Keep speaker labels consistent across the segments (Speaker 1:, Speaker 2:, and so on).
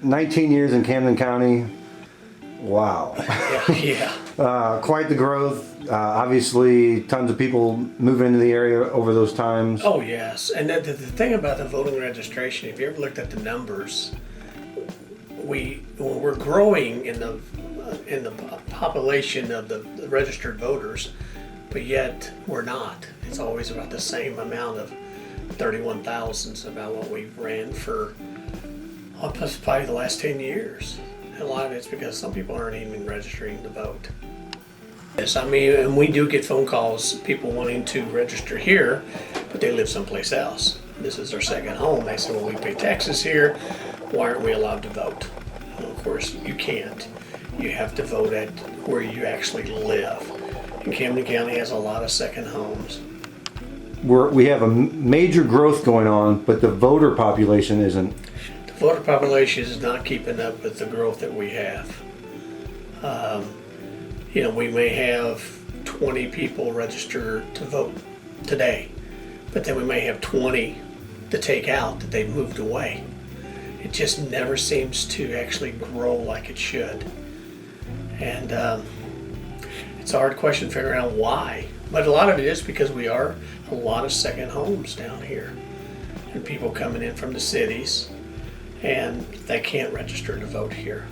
Speaker 1: 19 years in Camden County. Wow.
Speaker 2: Yeah.
Speaker 1: Quite the growth. Obviously, tons of people moving into the area over those times.
Speaker 2: Oh, yes. And the thing about the voting registration, if you ever looked at the numbers, we're growing in the population of the registered voters, but yet we're not. It's always about the same amount of 31,000 is about what we've ran for probably the last 10 years. And a lot of it's because some people aren't even registering to vote. Yes, I mean, and we do get phone calls, people wanting to register here, but they live someplace else. This is their second home. They say, well, we pay taxes here. Why aren't we allowed to vote? Well, of course, you can't. You have to vote at where you actually live. And Camden County has a lot of second homes.
Speaker 1: We have a major growth going on, but the voter population isn't.
Speaker 2: The voter population is not keeping up with the growth that we have. We may have 20 people register to vote today, but then we may have 20 to take out that they've moved away. It just never seems to actually grow like it should. And it's a hard question to figure out why. But a lot of it is because we are a lot of second homes down here. And people coming in from the cities, and they can't register to vote here.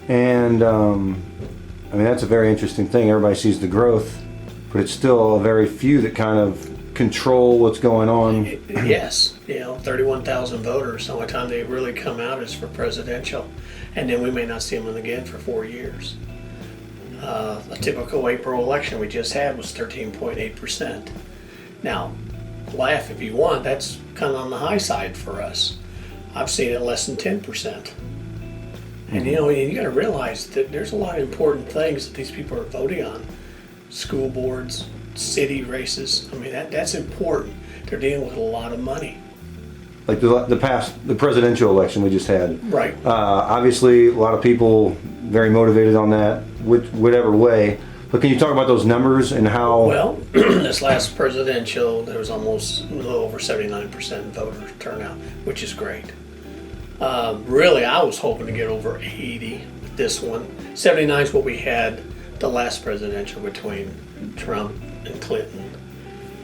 Speaker 1: And I mean, that's a very interesting thing. Everybody sees the growth, but it's still a very few that kind of control what's going on.
Speaker 2: Yes, 31,000 voters. The only time they really come out is for presidential, and then we may not see them again for 4 years. A typical April election we just had was 13.8%. Now, laugh if you want, that's kind of on the high side for us. I've seen it less than 10%. And you got to realize that there's a lot of important things that these people are voting on. School boards, city races. I mean, that's important. They're dealing with a lot of money.
Speaker 1: Like the presidential election we just had.
Speaker 2: Right.
Speaker 1: Obviously, a lot of people very motivated on that, whatever way. But can you talk about those numbers and how?
Speaker 2: Well, this last presidential, there was almost a little over 79% voter turnout, which is great. Really, I was hoping to get over 80 with this one. 79 is what we had the last presidential between Trump and Clinton.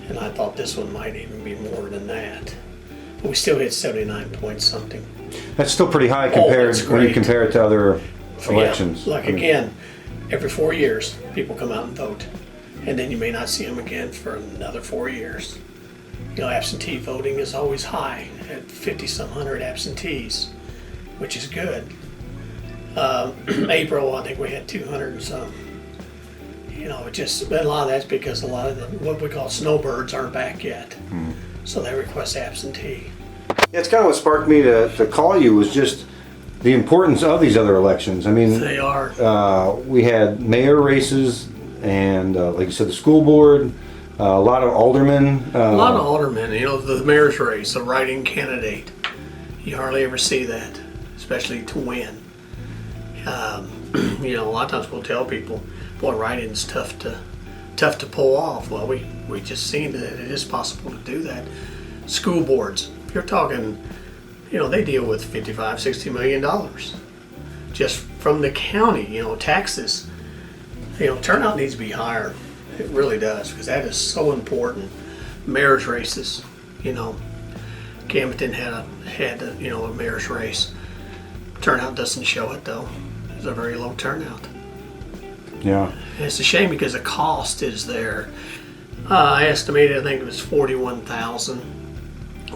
Speaker 2: And I thought this one might even be more than that. But we still hit 79 point something.
Speaker 1: That's still pretty high compared when you compare it to other elections.
Speaker 2: Yeah, again, every 4 years, people come out and vote. And then you may not see them again for another 4 years. Absentee voting is always high at 50-some hundred absentees, which is good. April, I think we had 200 and some. But a lot of that's because a lot of what we call snowbirds aren't back yet. So they request absentee.
Speaker 1: Yeah, it's kind of what sparked me to call you was just the importance of these other elections. I mean,
Speaker 2: they are.
Speaker 1: We had mayor races and, like you said, the school board. A lot of aldermen.
Speaker 2: A lot of aldermen. The mayor's race, a write-in candidate. You hardly ever see that, especially to win. A lot of times we'll tell people, boy, write-in's tough to pull off. Well, we just seen that it is possible to do that. School boards, if you're talking, they deal with $55-60 million just from the county. Taxes. Turnout needs to be higher. It really does, because that is so important. Mayor's races, Camden had a mayor's race. Turnout doesn't show it though. It's a very low turnout.
Speaker 1: Yeah.
Speaker 2: And it's a shame because the cost is there. I estimated, I think it was 41,000.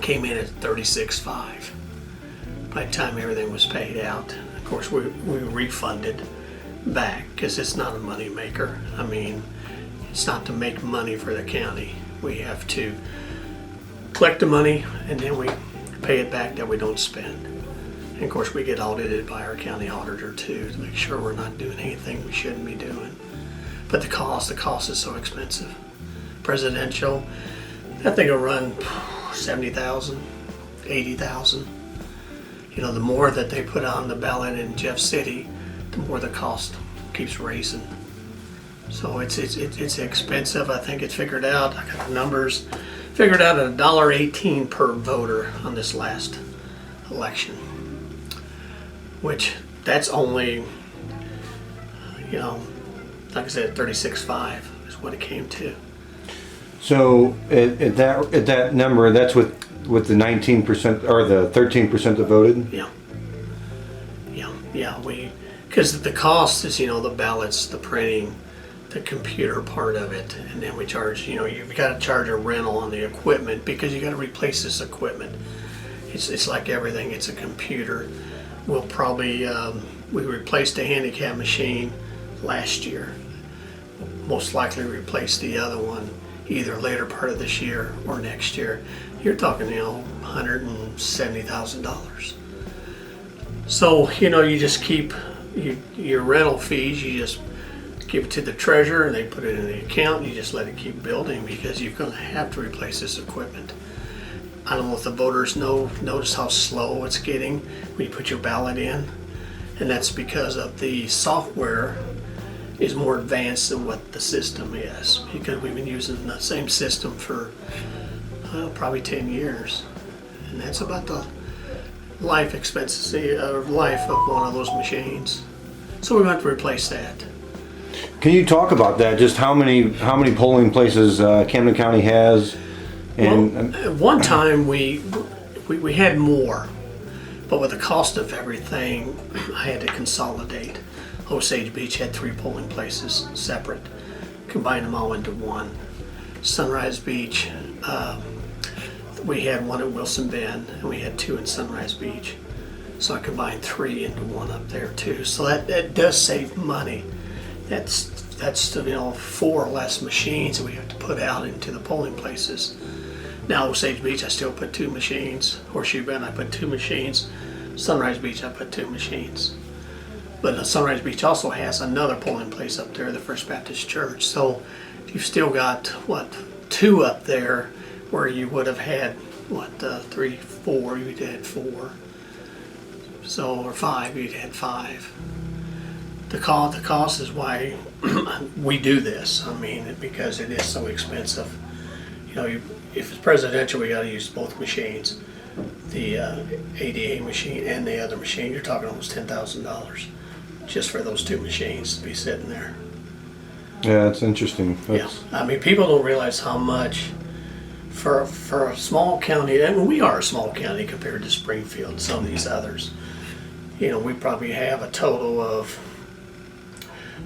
Speaker 2: Came in at 36.5. By the time everything was paid out, of course we refunded back because it's not a money maker. I mean, it's not to make money for the county. We have to collect the money and then we pay it back that we don't spend. And of course we get audited by our county auditor too to make sure we're not doing anything we shouldn't be doing. But the cost is so expensive. Presidential, that thing will run 70,000, 80,000. The more that they put on the ballot in Jeff City, the more the cost keeps raising. So it's expensive. I think it's figured out. I got the numbers figured out at $1.18 per voter on this last election. which that's only, you know, like I said, 36.5 is what it came to.
Speaker 1: So at that number, that's with the 19% or the 13% that voted.
Speaker 2: Yeah. Because the cost is, the ballots, the printing, the computer part of it, and then we charge, you've got to charge a rental on the equipment because you got to replace this equipment. It's like everything, it's a computer. We'll probably, we replaced a handicap machine last year. Most likely replace the other one either later part of this year or next year. You're talking, $170,000. So, you just keep your rental fees, you just give it to the treasurer and they put it in the account and you just let it keep building because you're going to have to replace this equipment. I don't know if the voters notice how slow it's getting when you put your ballot in, and that's because of the software is more advanced than what the system is, because we've been using the same system for probably 10 years, and that's about the life expectancy of life of one of those machines. So we're going to have to replace that.
Speaker 1: Can you talk about that? Just how many polling places Camden County has? And
Speaker 2: at one time we had more, but with the cost of everything, I had to consolidate. Osage Beach had 3 polling places separate, combine them all into one. Sunrise Beach, we had one at Wilson Bend, and we had 2 in Sunrise Beach. So I combined 3 into one up there too. So that does save money. That's 4 less machines that we have to put out into the polling places. Now Osage Beach, I still put 2 machines. Horseshoe Bend, I put 2 machines. Sunrise Beach, I put 2 machines. But Sunrise Beach also has another polling place up there, the First Baptist Church. So you've still got, 2 up there where you would have had, 3, 4, you'd had 4. So, or 5, you'd had 5. The cost is why we do this. I mean, because it is so expensive. If it's presidential, we got to use both machines, the ADA machine and the other machine. You're talking almost $10,000 just for those 2 machines to be sitting there.
Speaker 1: Yeah, that's interesting.
Speaker 2: Yeah, I mean, people don't realize how much for a small county, and we are a small county compared to Springfield and some of these others. We probably have a total of,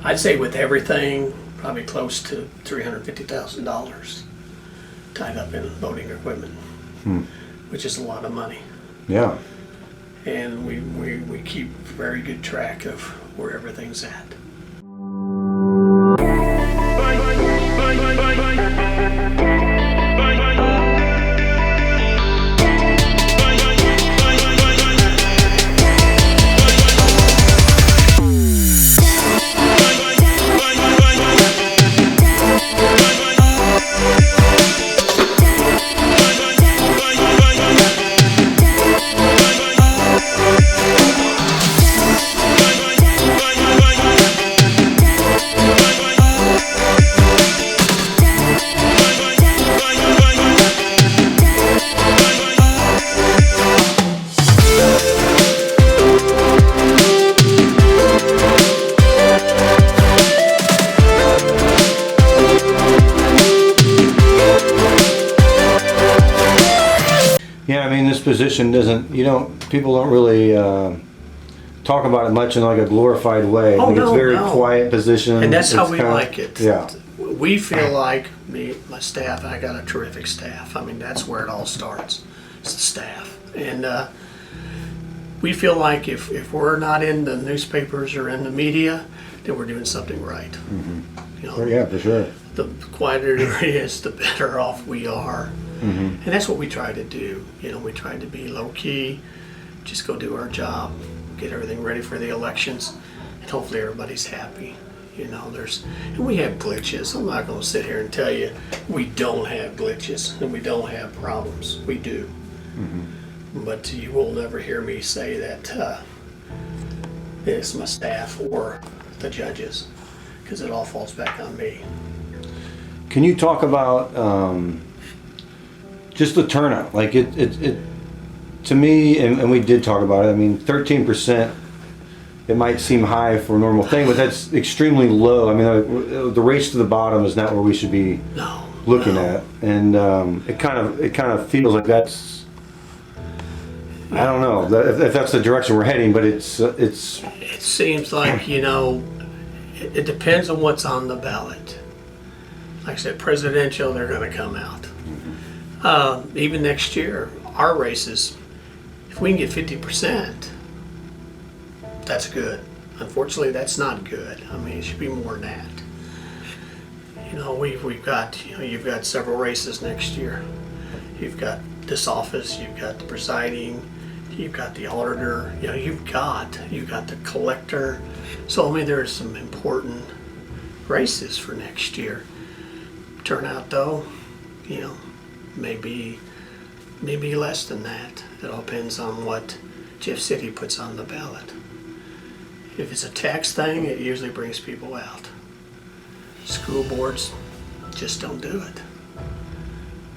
Speaker 2: I'd say with everything, probably close to $350,000 tied up in voting equipment, which is a lot of money.
Speaker 1: Yeah.
Speaker 2: And we keep very good track of where everything's at.
Speaker 1: Yeah, I mean, this position doesn't, people don't really talk about it much in like a glorified way. I think it's a very quiet position.
Speaker 2: And that's how we like it.
Speaker 1: Yeah.
Speaker 2: We feel like, my staff, I got a terrific staff. I mean, that's where it all starts. It's the staff. And we feel like if we're not in the newspapers or in the media, then we're doing something right.
Speaker 1: Mm-hmm. Yeah, for sure.
Speaker 2: The quieter it is, the better off we are. Mm-hmm. And that's what we try to do. We try to be low key, just go do our job, get everything ready for the elections, and hopefully everybody's happy. And we have glitches. I'm not going to sit here and tell you we don't have glitches and we don't have problems. We do. Mm-hmm. But you will never hear me say that it's my staff or the judges, because it all falls back on me.
Speaker 1: Can you talk about just the turnout? Like it to me, and we did talk about it. I mean, 13% it might seem high for a normal thing, but that's extremely low. I mean, the race to the bottom is not where we should be looking at, and it kind of feels like that's. I don't know if that's the direction we're heading, but it's.
Speaker 2: It seems like, you know, it depends on what's on the ballot. Like I said, presidential, they're going to come out. Even next year, our races, if we can get 50%, that's good. Unfortunately, that's not good. I mean, it should be more than that. You know, we've got, you know, you've got several races next year. You've got this office, you've got the presiding, you've got the auditor, you know, you've got the collector. So, I mean, there's some important races for next year. Turnout, though, you know, maybe less than that. It all depends on what Jeff City puts on the ballot. If it's a tax thing, it usually brings people out. School boards just don't do it.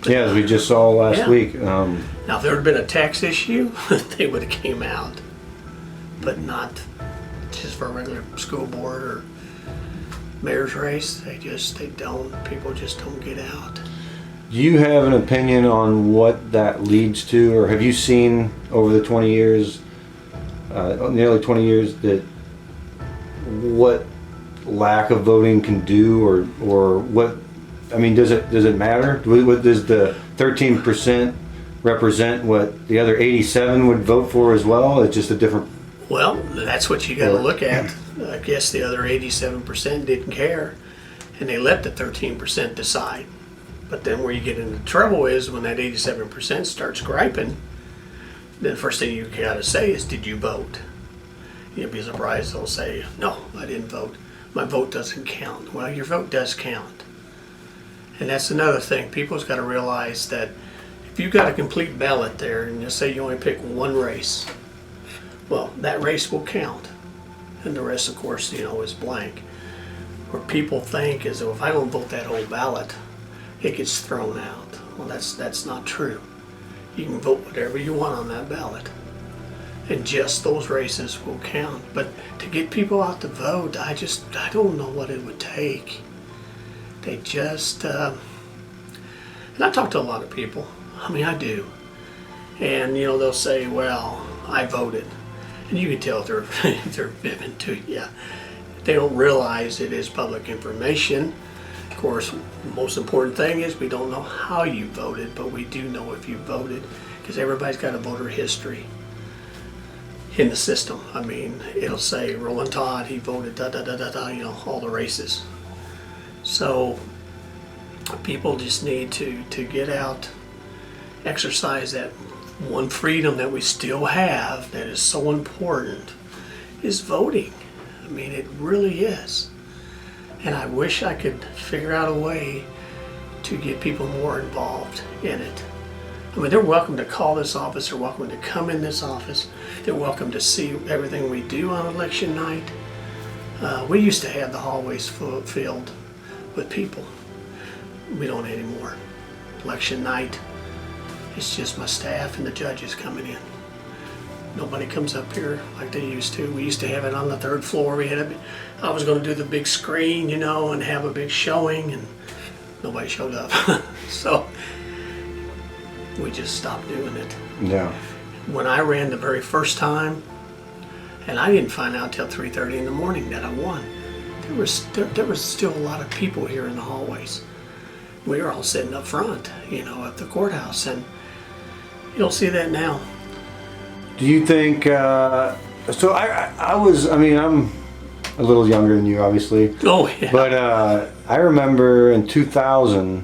Speaker 1: Yeah, as we just saw last week.
Speaker 2: Now, if there had been a tax issue, they would have came out, but not just for a regular school board or mayor's race. People just don't get out.
Speaker 1: Do you have an opinion on what that leads to, or have you seen over the 20 years, nearly 20 years, that what lack of voting can do, or what? I mean, does it matter? What does the 13% represent? What the other 87 would vote for as well? It's just a different.
Speaker 2: Well, that's what you got to look at. I guess the other 87% didn't care, and they let the 13% decide. But then where you get into trouble is when that 87% starts griping, then the first thing you got to say is, did you vote? You'll be surprised they'll say, no, I didn't vote. My vote doesn't count. Well, your vote does count. And that's another thing. People's got to realize that if you've got a complete ballot there, and just say you only pick one race, well, that race will count. And the rest, of course, you know, is blank. Where people think is, well, if I don't vote that whole ballot, it gets thrown out. Well, that's not true. You can vote whatever you want on that ballot, and just those races will count. But to get people out to vote, I don't know what it would take. They just, and I talk to a lot of people. I mean, I do, and you know, they'll say, "Well, I voted," and you can tell they're fibbing to you. They don't realize it is public information. Of course, the most important thing is we don't know how you voted, but we do know if you voted, because everybody's got a voter history in the system. I mean, it'll say Rowland Todd, he voted da da da da da, you know, all the races. So people just need to get out, exercise that one freedom that we still have that is so important, is voting. I mean, it really is. And I wish I could figure out a way to get people more involved in it. I mean, they're welcome to call this office, they're welcome to come in this office, they're welcome to see everything we do on election night. We used to have the hallways filled with people. We don't anymore. Election night, it's just my staff and the judges coming in. Nobody comes up here like they used to. We used to have it on the third floor. I was going to do the big screen, you know, and have a big showing, and nobody showed up. So we just stopped doing it.
Speaker 1: Yeah.
Speaker 2: When I ran the very first time, and I didn't find out till 3:30 in the morning that I won. There was still a lot of people here in the hallways. We were all sitting up front, you know, at the courthouse, and you don't see that now.
Speaker 1: Do you think, so I mean, I'm a little younger than you, obviously.
Speaker 2: Oh, yeah.
Speaker 1: But I remember in 2000,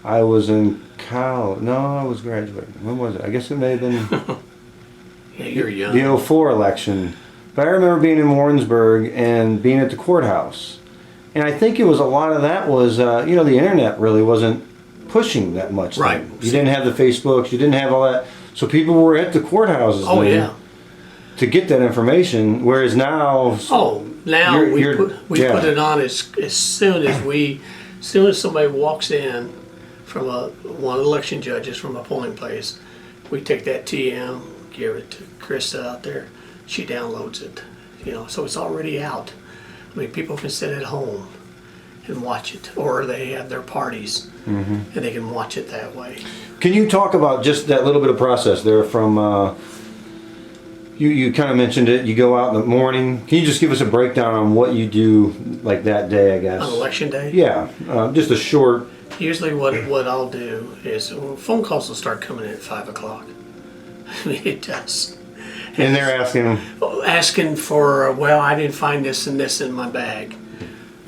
Speaker 1: I was in I was graduating. When was it? I guess it may have been
Speaker 2: Yeah, you're young.
Speaker 1: the 04 election. But I remember being in Warrensburg and being at the courthouse. And I think it was a lot of that was, you know, the internet really wasn't pushing that much.
Speaker 2: Right.
Speaker 1: Then. You didn't have the Facebooks, you didn't have all that. So people were at the courthouses then to get that information, whereas now...
Speaker 2: Now we put it on as soon as somebody walks in from one of the election judges from a polling place, we take that TM, give it to Krista out there, she downloads it, so it's already out. I mean, people can sit at home and watch it, or they have their parties and they can watch it that way.
Speaker 1: Can you talk about just that little bit of process there from, you kind of mentioned it, you go out in the morning. Can you just give us a breakdown on what you do like that day, I guess?
Speaker 2: On election day?
Speaker 1: Yeah, just a short.
Speaker 2: Usually what I'll do is, phone calls will start coming in at 5 o'clock. I mean, it does.
Speaker 1: And they're
Speaker 2: Asking for, well, I didn't find this and this in my bag.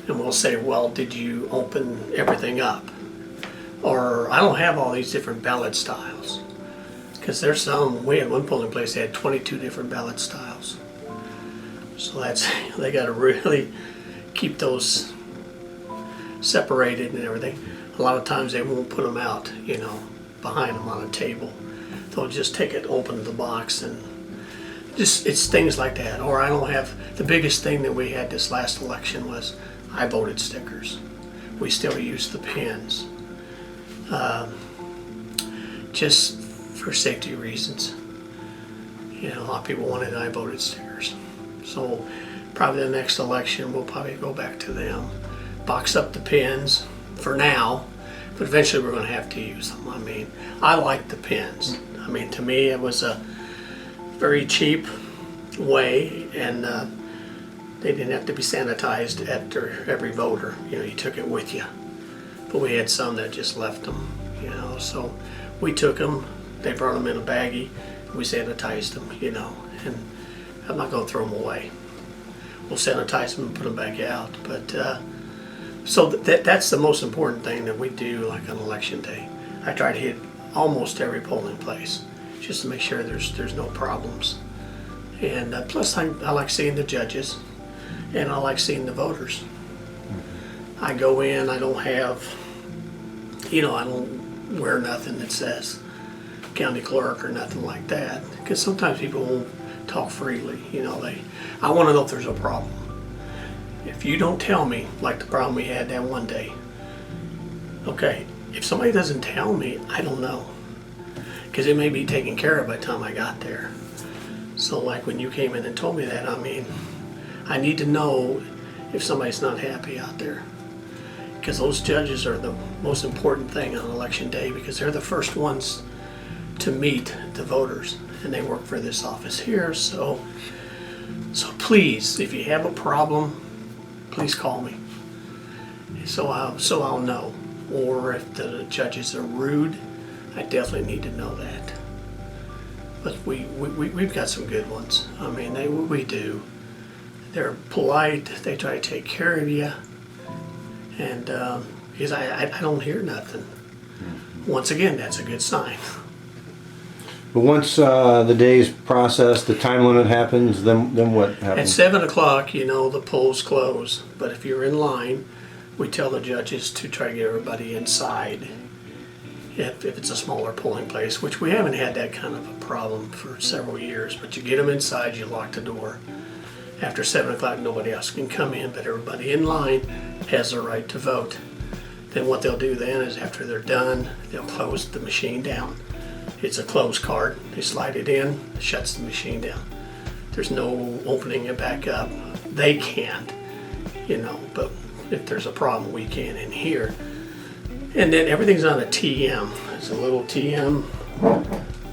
Speaker 2: And we'll say, well, did you open everything up? Or I don't have all these different ballot styles. Because there's we had one polling place that had 22 different ballot styles. So they got to really keep those separated and everything. A lot of times they won't put them out, behind them on a table. They'll just take it, open the box, and it's things like that. Or I don't have, the biggest thing that we had this last election was I voted stickers. We still use the pins. Just for safety reasons. A lot of people wanted I voted stickers. So probably the next election we'll probably go back to them. Box up the pins for now, but eventually we're going to have to use them. I mean, I like the pins. I mean, to me it was a very cheap way, and they didn't have to be sanitized after every voter. You took it with you. But we had some that just left them, so we took them. They brought them in a baggie. We sanitized them, and I'm not going to throw them away. We'll sanitize them and put them back out. But so that's the most important thing that we do, like on election day. I try to hit almost every polling place just to make sure there's no problems. And plus, I like seeing the judges, and I like seeing the voters. I go in. I don't have, I don't wear nothing that says county clerk or nothing like that, because sometimes people won't talk freely. I want to know if there's a problem. If you don't tell me, like the problem we had that one day, okay, if somebody doesn't tell me, I don't know, because it may be taken care of by the time I got there. So like when you came in and told me that, I mean, I need to know if somebody's not happy out there, because those judges are the most important thing on election day, because they're the first ones to meet the voters, and they work for this office here. So please, if you have a problem, please call me, so I'll know. Or if the judges are rude, I definitely need to know that. But we've got some good ones. I mean, we do. They're polite. They try to take care of you, and because I don't hear nothing. Once again, that's a good sign.
Speaker 1: But once the day's processed, the time limit happens, then what happens?
Speaker 2: At 7 o'clock, the polls close. But if you're in line, we tell the judges to try to get everybody inside. If it's a smaller polling place, which we haven't had that kind of a problem for several years, but you get them inside, you lock the door. After 7 o'clock, nobody else can come in, but everybody in line has the right to vote. Then what they'll do then is, after they're done, they'll close the machine down. It's a close card. They slide it in, it shuts the machine down. There's no opening it back up. They can't, but if there's a problem, we can in here. And then everything's on a TM. It's a little TM.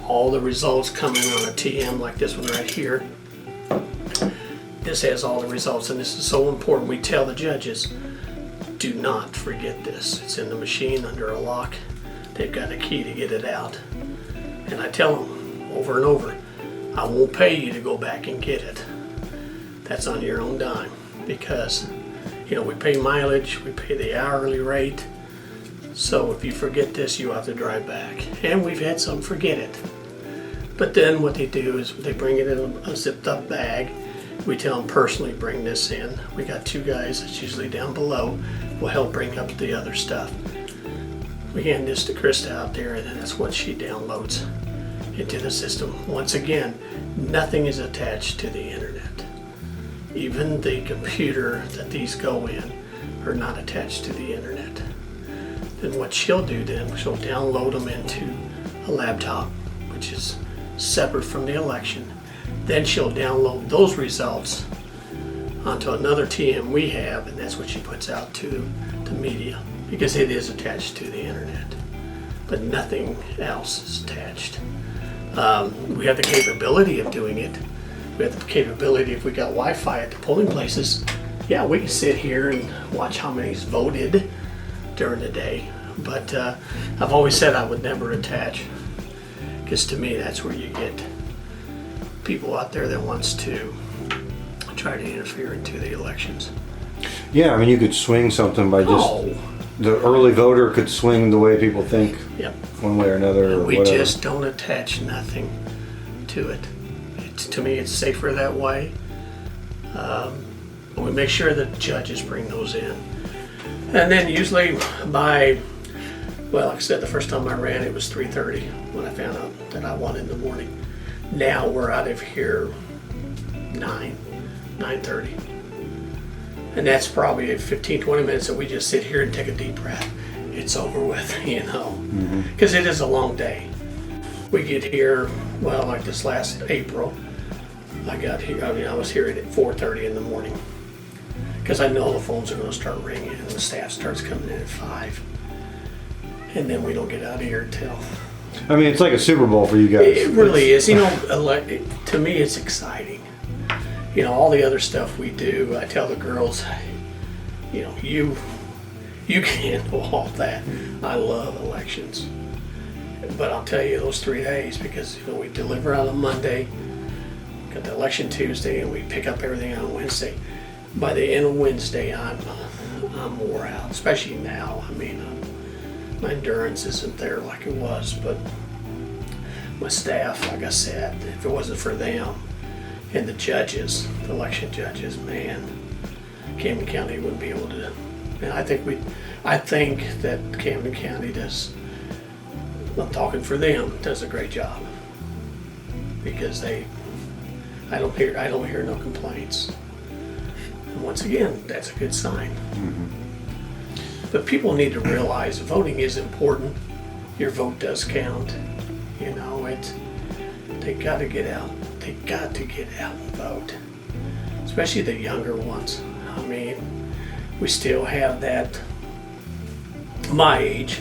Speaker 2: All the results come in on a TM, like this one right here. This has all the results, and this is so important. We tell the judges, do not forget this. It's in the machine under a lock. They've got a key to get it out. And I tell them over and over, I won't pay you to go back and get it. That's on your own dime, because we pay mileage, we pay the hourly rate. So if you forget this, you have to drive back. And we've had some forget it. But then what they do is they bring it in a zipped up bag. We tell them personally, bring this in. We got 2 guys that's usually down below will help bring up the other stuff. We hand this to Krista out there, and then that's what she downloads into the system. Once again, nothing is attached to the internet. Even the computer that these go in are not attached to the internet. Then what she'll do then, she'll download them into a laptop, which is separate from the election. Then she'll download those results onto another TM we have, and that's what she puts out to the media, because it is attached to the internet, but nothing else is attached. We have the capability of doing it. We have the capability, if we got Wi-Fi at the polling places, yeah, we can sit here and watch how many's voted during the day. But I've always said I would never attach, because to me that's where you get people out there that wants to try to interfere into the elections.
Speaker 1: Yeah, I mean, you could swing something by just the early voter could swing the way people think.
Speaker 2: Yep.
Speaker 1: One way or another.
Speaker 2: And
Speaker 1: or
Speaker 2: we
Speaker 1: whatever.
Speaker 2: just don't attach nothing to it. To me, it's safer that way. We make sure that judges bring those in. And then usually by, well, like I said, the first time I ran, it was 3:30 when I found out that I won in the morning. Now we're out of here 9:30. And that's probably 15, 20 minutes that we just sit here and take a deep breath. It's over with, because it is a long day. We get here, well, like this last April, I was here at 4:30 in the morning, because I know the phones are going to start ringing and the staff starts coming in at 5, and then we don't get out of here till.
Speaker 1: I mean, it's like a Super Bowl for you guys.
Speaker 2: It really is. To me, it's exciting. All the other stuff we do, I tell the girls, you can handle all that. I love elections. But I'll tell you, those 3 days, because we deliver on a Monday, got the election Tuesday, and we pick up everything on Wednesday. By the end of Wednesday, I'm wore out, especially now. I mean, my endurance isn't there like it was, but my staff, like I said, if it wasn't for them and the judges, the election judges, man, Camden County wouldn't be able to. And I think that Camden County does. I'm talking for them, does a great job, because I don't hear no complaints. And once again, that's a good sign. But people need to realize voting is important. Your vote does count. They got to get out. They got to get out and vote, especially the younger ones. I mean, we still have that. My age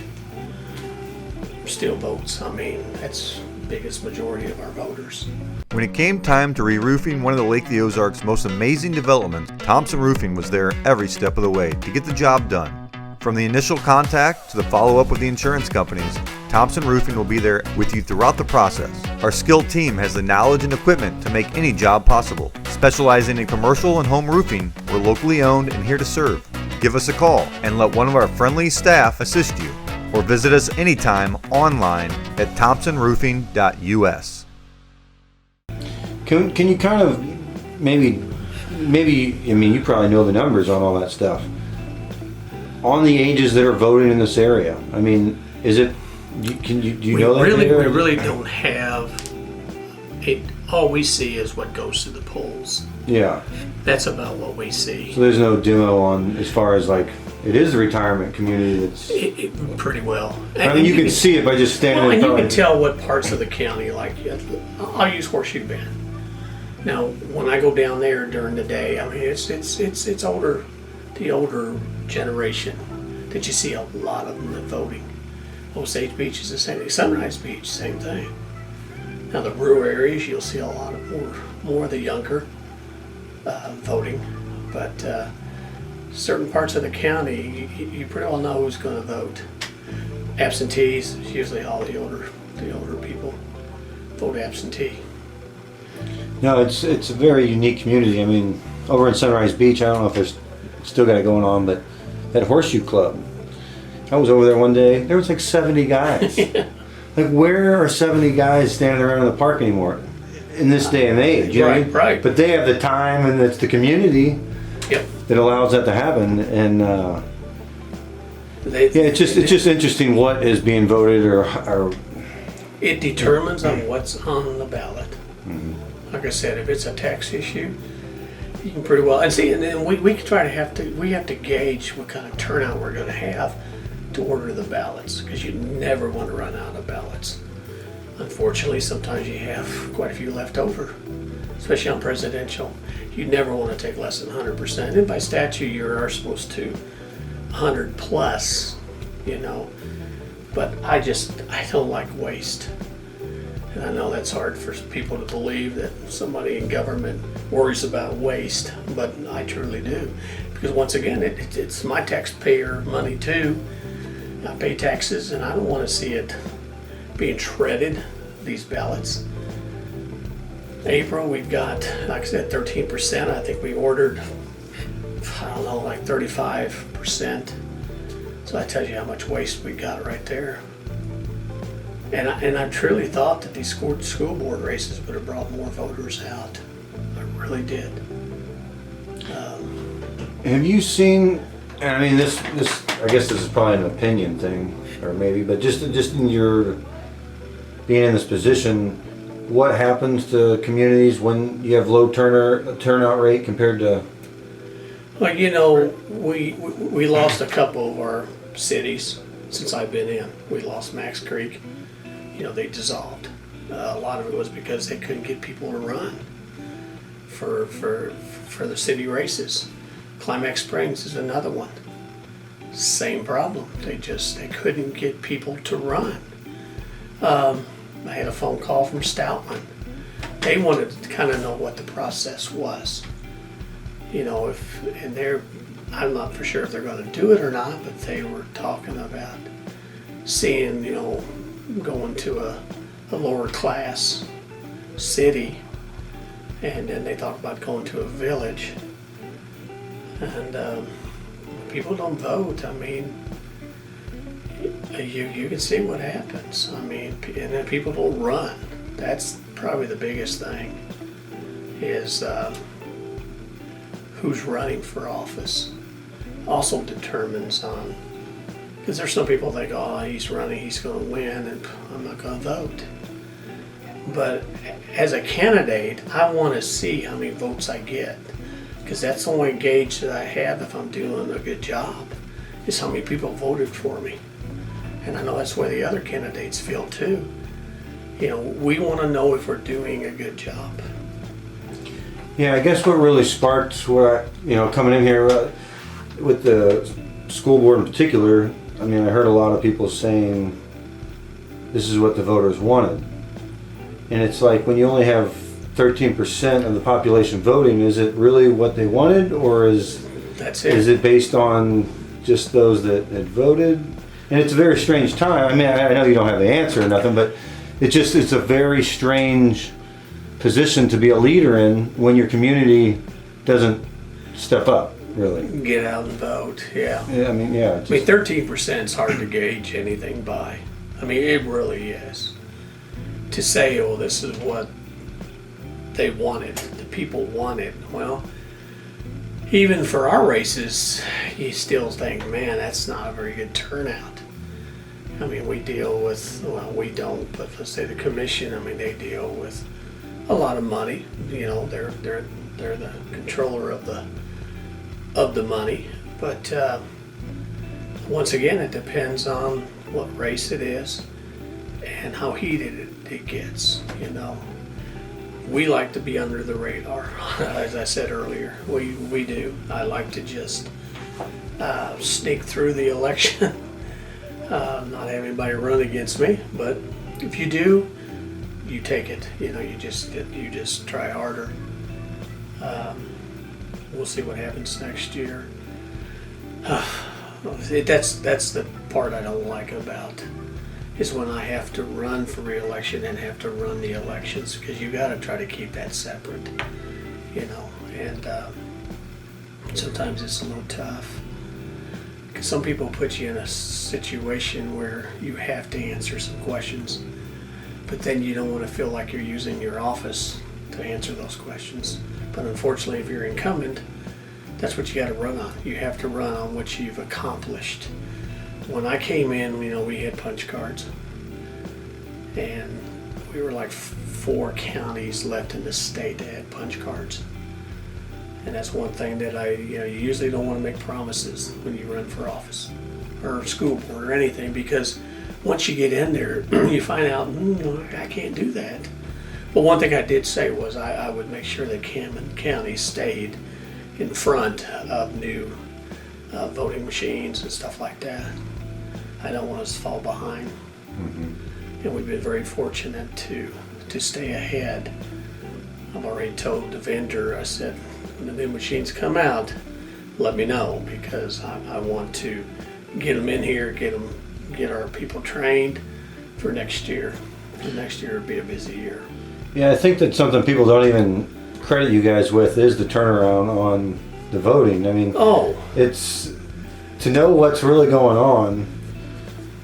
Speaker 2: still votes. I mean, that's the biggest majority of our voters.
Speaker 3: When it came time to re-roofing one of the Lake of the Ozarks' most amazing developments, Thompson Roofing was there every step of the way to get the job done. From the initial contact to the follow-up with the insurance companies, Thompson Roofing will be there with you throughout the process. Our skilled team has the knowledge and equipment to make any job possible. Specializing in commercial and home roofing, we're locally owned and here to serve. Give us a call and let one of our friendly staff assist you, or visit us anytime online at thompsonroofing.us.
Speaker 1: Can you kind of maybe I mean, you probably know the numbers on all that stuff on the ages that are voting in this area? I mean, is it? Do you know that?
Speaker 2: We really don't have it. All we see is what goes to the polls.
Speaker 1: Yeah.
Speaker 2: That's about what we see.
Speaker 1: So there's no demo on as far as like it is the retirement community that's.
Speaker 2: Pretty well.
Speaker 1: I mean, you can see it by just standing.
Speaker 2: Well, and you
Speaker 1: front.
Speaker 2: can tell what parts of the county, like I'll use Horseshoe Bend. Now, when I go down there during the day, I mean it's older, the older generation that you see a lot of them voting. Osage Beach is the same thing. Sunrise Beach, same thing. Now the rural areas, you'll see a lot of more of the younger voting, but certain parts of the county, you pretty well know who's going to vote. Absentees, usually all the older people vote absentee.
Speaker 1: No, it's a very unique community. I mean, over in Sunrise Beach, I don't know if there's still got it going on, but that Horseshoe Club. I was over there one day. There was like 70 guys. Like, where are 70 guys standing around in the park anymore in this day and age? You know?
Speaker 2: Right.
Speaker 1: But they have the time, and it's the community that allows that to happen. And it's just interesting what is being voted or
Speaker 2: it determines on what's on the ballot. Mm-hmm. Like I said, if it's a tax issue, you can pretty well and then we have to gauge what kind of turnout we're going to have to order the ballots, because you never want to run out of ballots. Unfortunately, sometimes you have quite a few left over, especially on presidential. You never want to take less than 100%. And by statute, you are supposed to 100 plus, you know. But I don't like waste. And I know that's hard for people to believe that somebody in government worries about waste, but I truly do. Because once again, it's my taxpayer money too. I pay taxes, and I don't want to see it being shredded, these ballots. April, we've got, like I said, 13%. I think we ordered, I don't know, like 35%. So that tells you how much waste we got right there. And I truly thought that these school board races would have brought more voters out. I really did.
Speaker 1: Have you seen, and I mean, this I guess this is probably an opinion thing, or maybe, but just in your being in this position, what happens to communities when you have low turnout rate compared to?
Speaker 2: Well, you know, we lost a couple of our cities since I've been in. We lost Max Creek. You know, they dissolved. A lot of it was because they couldn't get people to run for the city races. Climax Springs is another one. Same problem. They couldn't get people to run. I had a phone call from Stoutman. They wanted to kind of know what the process was. You know, I'm not for sure if they're going to do it or not, but they were talking about seeing, you know, going to a lower class city, and then they talk about going to a village. And people don't vote. I mean, you can see what happens. I mean, and then people don't run. That's probably the biggest thing, is who's running for office. Also determines on, because there's some people think, oh, he's running, he's going to win, and I'm not going to vote. But as a candidate, I want to see how many votes I get, because that's the only gauge that I have if I'm doing a good job, is how many people voted for me. And I know that's the way the other candidates feel too. You know, we want to know if we're doing a good job.
Speaker 1: Yeah, I guess what really sparked what, you know, coming in here with the school board in particular, I mean, I heard a lot of people saying this is what the voters wanted. And it's like, when you only have 13% of the population voting, is it really what they wanted, or is it based on just those that had voted? And it's a very strange time. I mean, I know you don't have the answer or nothing, but it's a very strange position to be a leader in when your community doesn't step up, really.
Speaker 2: Get out and vote, yeah.
Speaker 1: I mean, yeah.
Speaker 2: I mean, 13% is hard to gauge anything by. I mean, it really is. To say, oh, this is what they wanted, the people wanted. Well, even for our races, you still think, man, that's not a very good turnout. I mean, we deal with, well, we don't, but let's say the commission, I mean, they deal with a lot of money. You know, they're the controller of the money. But once again, it depends on what race it is and how heated it gets. You know, we like to be under the radar, as I said earlier. We do. I like to just sneak through the election, not have anybody run against me. But if you do, you take it. You know, you just try harder. We'll see what happens next year. That's the part I don't like about, is when I have to run for re-election and have to run the elections, because you got to try to keep that separate, you know. And sometimes it's a little tough, because some people put you in a situation where you have to answer some questions, but then you don't want to feel like you're using your office to answer those questions. But unfortunately, if you're incumbent, that's what you got to run on. You have to run on what you've accomplished. When I came in, you know, we had punch cards, and we were like 4 counties left in the state that had punch cards. And that's one thing that you usually don't want to make promises when you run for office or school board or anything, because once you get in there, you find out, I can't do that. But one thing I did say was I would make sure that Camden County stayed in front of new voting machines and stuff like that. I don't want us to fall behind. And we've been very fortunate to stay ahead. I've already told the vendor, I said, when the new machines come out, let me know, because I want to get them in here, get our people trained for next year. For next year will be a busy year.
Speaker 1: Yeah, I think that something people don't even credit you guys with is the turnaround on the voting. I mean, it's to know what's really going on,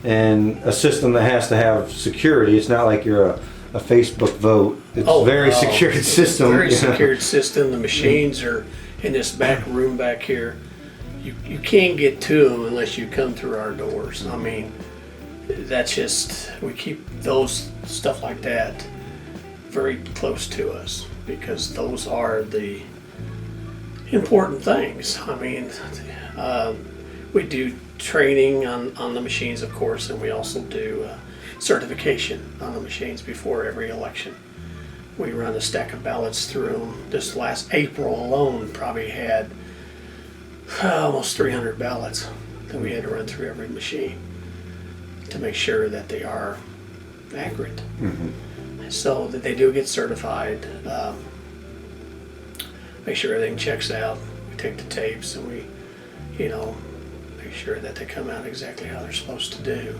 Speaker 1: and a system that has to have security. It's not like you're a Facebook vote. It's a very secured system.
Speaker 2: Very secured system. The machines are in this back room back here. You can't get to them unless you come through our doors. I mean, that's just, we keep those stuff like that very close to us, because those are the important things. I mean, we do training on the machines, of course, and we also do certification on the machines before every election. We run a stack of ballots through them. This last April alone probably had almost 300 ballots that we had to run through every machine to make sure that they are accurate. So that they do get certified. Make sure everything checks out. We take the tapes and we, make sure that they come out exactly how they're supposed to do.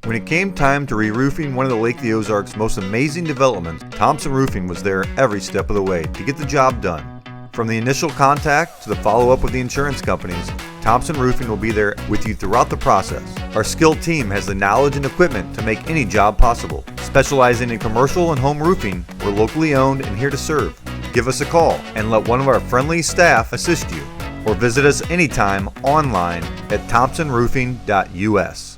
Speaker 3: When it came time to re-roofing one of the Lake of the Ozarks' most amazing developments, Thompson Roofing was there every step of the way to get the job done. From the initial contact to the follow-up with the insurance companies, Thompson Roofing will be there with you throughout the process. Our skilled team has the knowledge and equipment to make any job possible. Specializing in commercial and home roofing, we're locally owned and here to serve. Give us a call and let one of our friendly staff assist you, or visit us anytime online at thompsonroofing.us.